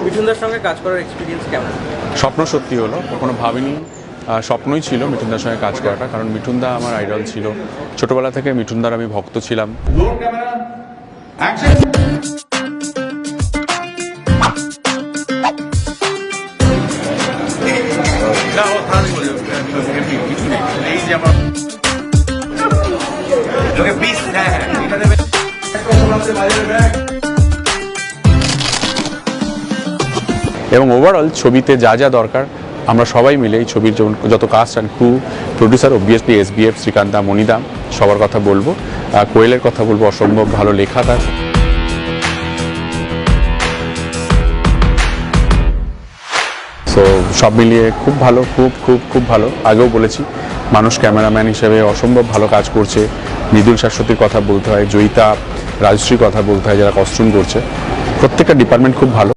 মিঠুনদার সঙ্গে কাজ করার এক্সপিরিয়েন্স কেমন? স্বপ্ন সত্যি হলো, কখনো ভাবিনি। স্বপ্নই ছিল মিঠুনদার সঙ্গে কাজ করাটা, কারণ মিঠুনদা আমার আইডল ছিল। ছোটবেলা থেকে মিঠুনদার আমি ভক্ত ছিলাম। এবং ওভারঅল ছবিতে যা যা দরকার আমরা সবাই মিলে এই ছবির যত cast and crew, producer, obviously SBF, Srikanta, মনিদা, সবার কথা বলবো। কোয়েলের কথা বলবো, অসম্ভব ভালো লেখা তার। সো সব মিলিয়ে খুব ভালো, খুব খুব খুব ভালো। আগেও বলেছি, মানুষ ক্যামেরাম্যান হিসেবে অসম্ভব ভালো কাজ করছে। মৃদুল শাশ্বতীর কথা বলতে হয়, জয়িতা, রাজশ্রীর কথা বলতে হয়, যারা কস্টিউম করছে। প্রত্যেকটা ডিপার্টমেন্ট খুব ভালো।